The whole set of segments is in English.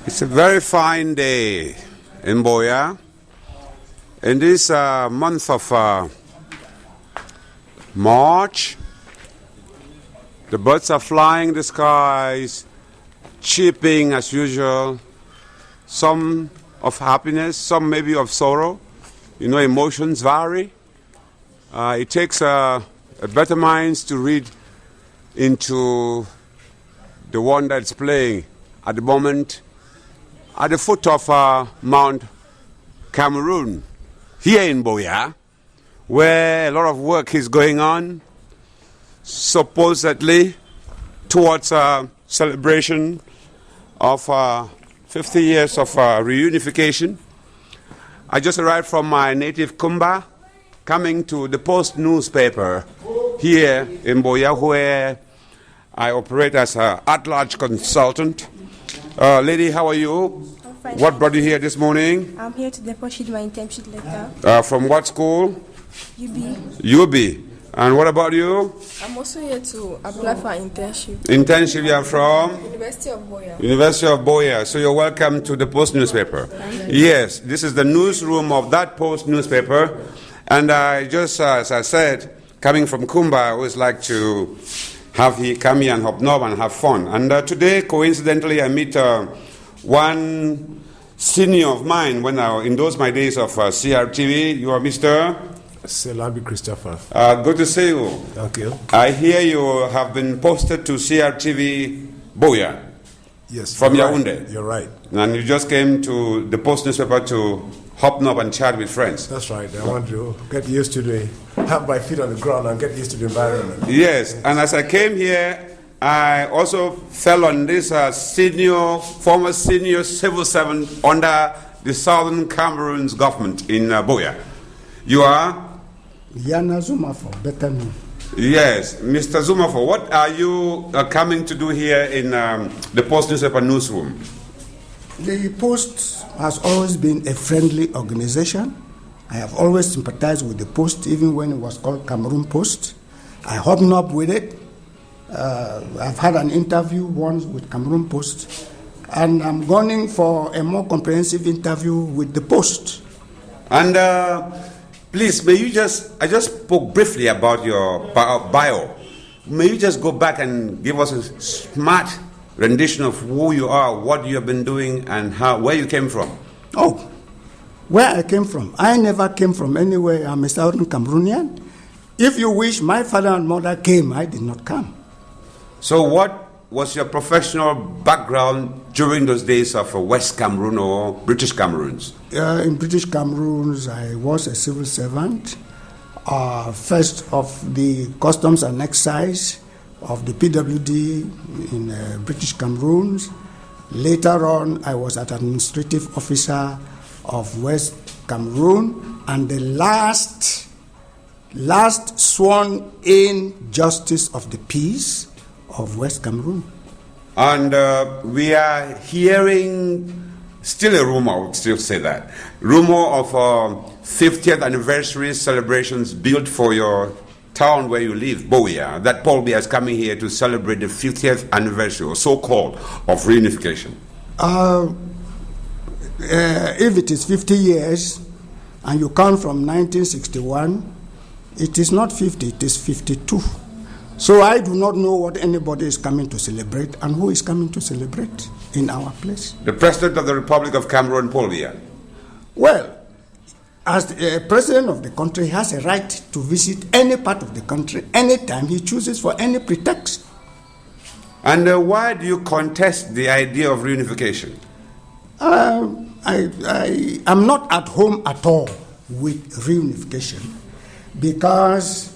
It's a very fine day in Buea. In this month of March, the birds are flying in the skies, chirping as usual, some of happiness, some maybe of sorrow. You know, emotions vary. It takes a better mind to read into the one that's playing at the moment at the foot of Mount Cameroon, here in Buea, where a lot of work is going on, supposedly towards a celebration of 50 years of reunification. I just arrived from my native Kumba, coming to the Post newspaper here in Buea, where I operate as an at-large consultant. Lady, how are you? I'm fine. What brought you here this morning? I'm here to deposit my internship letter. From what school? UB. UB. And what about you? I'm also here to apply for an internship. Internship, you are from? University of Buea. University of Buea. So you're welcome to the Post newspaper. Yes, this is the newsroom of that Post newspaper. And I just, as I said, coming from Kumba, I always like to come here and hobnob and have fun. And today, coincidentally, I meet one senior of mine when in those my days of CRTV. You are Mr. Selabi Christopher. Good to see you. Thank you. I hear you have been posted to CRTV Buea. Yes. From you're Yaoundé. Right. You're right. And you just came to the Post newspaper to hobnob and chat with friends. That's right. I want to get used to have my feet on the ground and get used to the environment. Yes, and as I came here, I also fell on this former senior civil servant under the Southern Cameroons government in Buea. You are? Yana zumafor, better known. Yes, Mr. Zumafor, what are you coming to do here in the Post newspaper newsroom? The Post has always been a friendly organization. I have always sympathized with the Post, even when it was called Cameroon Post. I hobnob with it. I've had an interview once with Cameroon Post, and I'm gunning for a more comprehensive interview with the Post. And please, I just spoke briefly about your bio. May you just go back and give us a smart rendition of who you are, what you have been doing, and where you came from? Oh, where I came from? I never came from anywhere. I'm a Southern Cameroonian. If you wish, my father and mother came. I did not come. So what was your professional background during those days of West Cameroon or British Cameroons? In British Cameroons, I was a civil servant, first of the Customs and Excise of the PWD in British Cameroons. Later on, I was an administrative officer of West Cameroon, and the last sworn in justice of the peace of West Cameroon. And we are hearing still a rumor, I would still say that, rumor of 50th anniversary celebrations built for your town where you live, Buea, that Paul Biya is coming here to celebrate the 50th anniversary, or so-called, of reunification. If it is 50 years, and you count from 1961, it is not 50, it is 52. So I do not know what anybody is coming to celebrate and who is coming to celebrate in our place. The President of the Republic of Cameroon, Paul Biya. Well, as the president of the country, has a right to visit any part of the country anytime he chooses for any pretext. And why do you contest the idea of reunification? I am not at home at all with reunification, because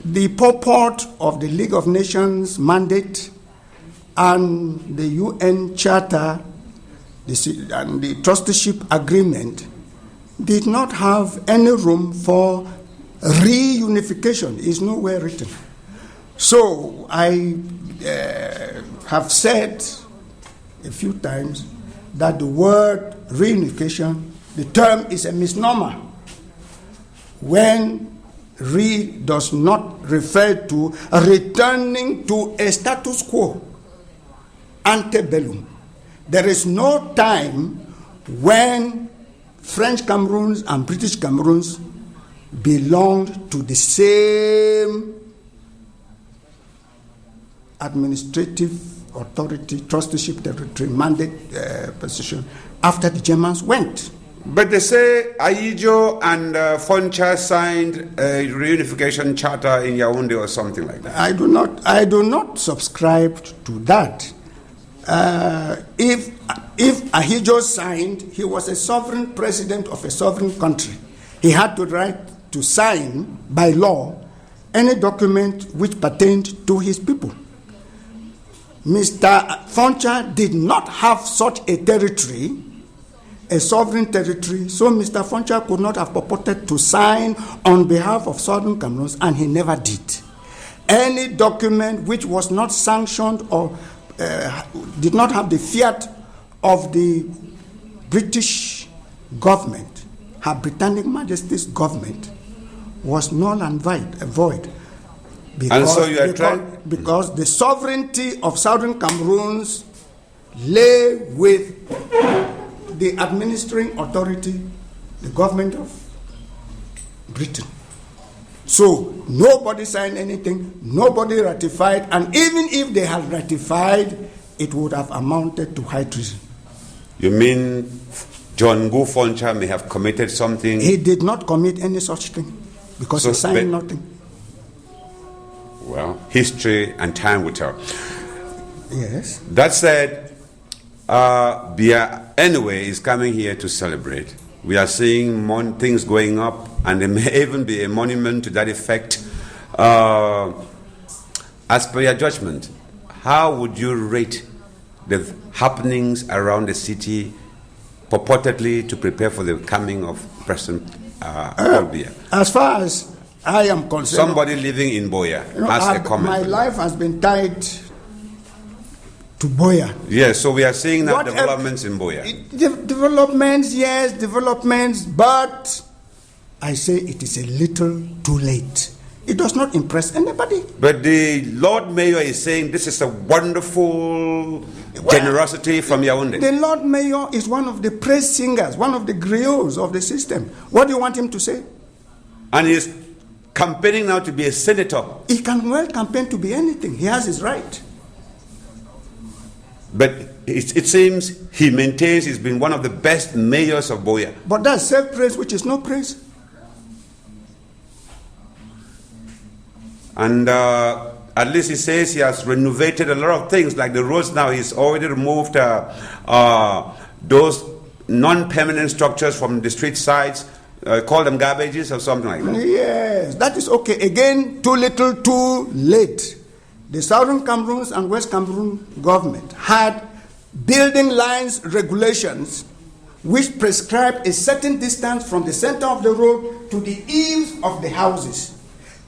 the purport of the League of Nations mandate and the UN Charter and the trusteeship agreement did not have any room for reunification. It's nowhere written. So I have said a few times that the word reunification, the term is a misnomer when re does not refer to returning to a status quo, antebellum. There is no time when French Cameroons and British Cameroons belonged to the same administrative authority, trusteeship territory, mandate position after the Germans went. But they say Ahidjo and Foncha signed a reunification charter in Yaoundé or something like that. I do not subscribe to that. If Ahidjo signed, he was a sovereign president of a sovereign country. He had the right to sign by law any document which pertained to his people. Mr. Foncha did not have such a territory, a sovereign territory, so Mr. Foncha could not have purported to sign on behalf of Southern Cameroons, and he never did. Any document which was not sanctioned or did not have the fiat of the British government, Her Britannic Majesty's government, was null and void. Because the sovereignty of Southern Cameroons lay with the administering authority, the government of Britain. So nobody signed anything, nobody ratified, and even if they had ratified, it would have amounted to high treason. You mean John Gu Foncha may have committed something? He did not commit any such thing because he signed nothing. Well, history and time will tell. Yes. That said, Buea anyway is coming here to celebrate. We are seeing things going up, and there may even be a monument to that effect. As per your judgment, how would you rate the happenings around the city purportedly to prepare for the coming of President Buea? As far as I am concerned, somebody living in Buea has a comment. My life has been tied to Buea. Yes, so we are seeing now developments in Buea. Developments, yes, developments, but I say it is a little too late. It does not impress anybody. But the Lord Mayor is saying this is a wonderful generosity from Yaoundé. The Lord Mayor is one of the praise singers, one of the griots of the system. What do you want him to say? And he's campaigning now to be a senator. He can well campaign to be anything. He has his right. But it seems he maintains he's been one of the best mayors of Buea. But that's self-praise, which is no praise. And at least he says he has renovated a lot of things, like the roads now. He's already removed those non-permanent structures from the street sides, call them garbages or something like that. Yes, that is okay. Again, too little, too late. The Southern Cameroons and West Cameroon government had building lines regulations which prescribed a certain distance from the center of the road to the eaves of the houses.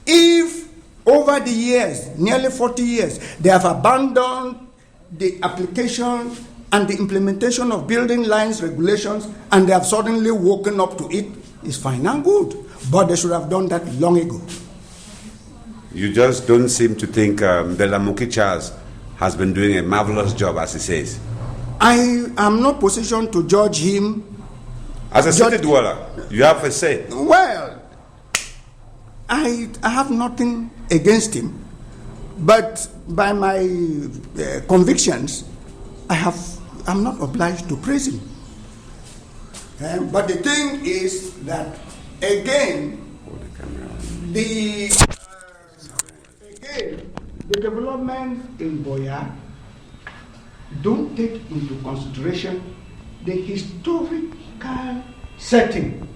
If over the years, nearly 40 years, they have abandoned the application and the implementation of building lines regulations and they have suddenly woken up to it, it's fine and good. But they should have done that long ago. You just don't seem to think Belamuki Charles has been doing a marvelous job, as he says. I am not positioned to judge him. As a city dweller, you have a say. Well, I have nothing against him, but by my convictions, I'm not obliged to praise him. But the thing is that, again, the development in Buea don't take into consideration the historical setting.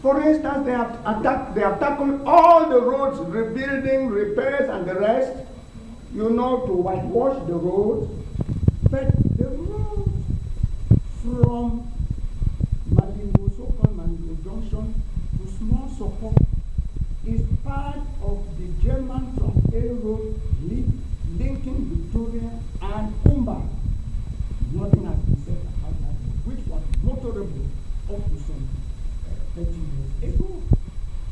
For instance, they have tackled all the roads, rebuilding, repairs, and the rest, to whitewash the roads. But the road from Malingo, so-called Malingo Junction, to Small Soko is part of the German frontier road linking Victorian and Kumba. Nothing has been said about that, which was motorable up to some 30 years ago.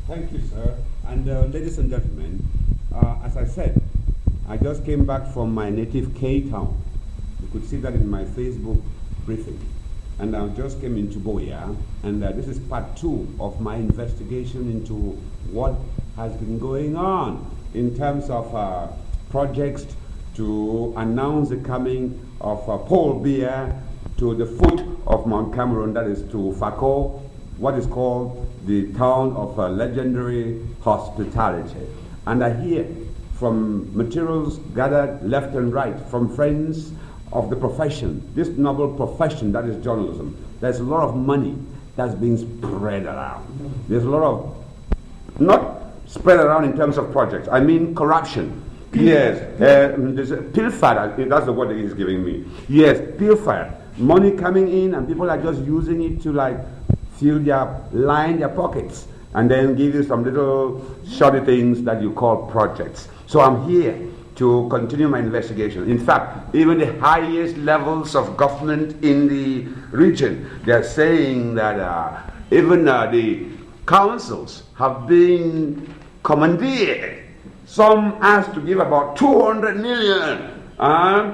Thank you, sir. And ladies and gentlemen, as I said, I just came back from my native K-town, could see that in my Facebook briefing. And I just came into Buea, and this is part 2 of my investigation into what has been going on in terms of projects to announce the coming of Paul Biya to the foot of Mount Cameroon, that is to Fiasco, what is called the town of legendary hospitality. And I hear from materials gathered left and right, from friends of the profession, this noble profession that is journalism, there's a lot of money that's being spread around. There's a lot of, not spread around in terms of projects, I mean corruption. Yes, there's a pilfer, that's the word that he's giving me. Yes, pilfer. Money coming in and people are just using it to like line their pockets and then give you some little shoddy things that you call projects. So I'm here to continue my investigation. In fact, even the highest levels of government in the region, they're saying that even the councils have been commandeered. Some asked to give about 200 million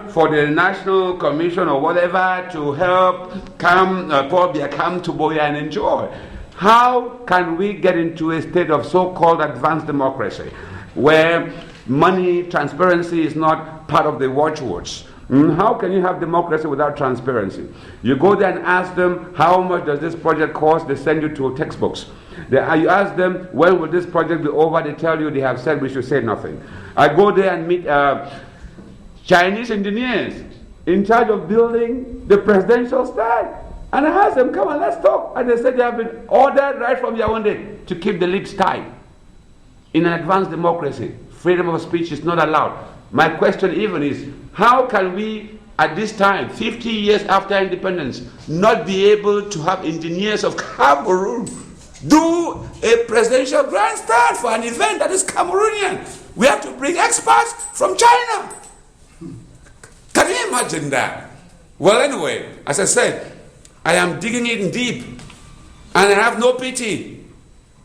for the National Commission or whatever to help Paul Biya come to Buea and enjoy. How can we get into a state of so-called advanced democracy where money, transparency is not part of the watchwords? How can you have democracy without transparency? You go there and ask them, how much does this project cost? They send you to textbooks. You ask them, when will this project be over? They tell you they have said we should say nothing. I go there and meet Chinese engineers in charge of building the presidential style. And I ask them, come on, let's talk. And they said they have been ordered right from Yaoundé to keep the lips tight. In an advanced democracy, freedom of speech is not allowed. My question even is, how can we, at this time, 50 years after independence, not be able to have engineers of Cameroon do a presidential grandstand for an event that is Cameroonian? We have to bring experts from China. Can you imagine that? Well, anyway, as I said, I am digging in deep, and I have no pity.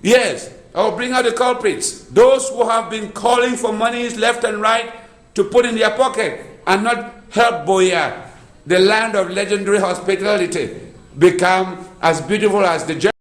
Yes, I will bring out the culprits, those who have been calling for monies left and right to put in their pocket and not help Buea, the land of legendary hospitality, become as beautiful as the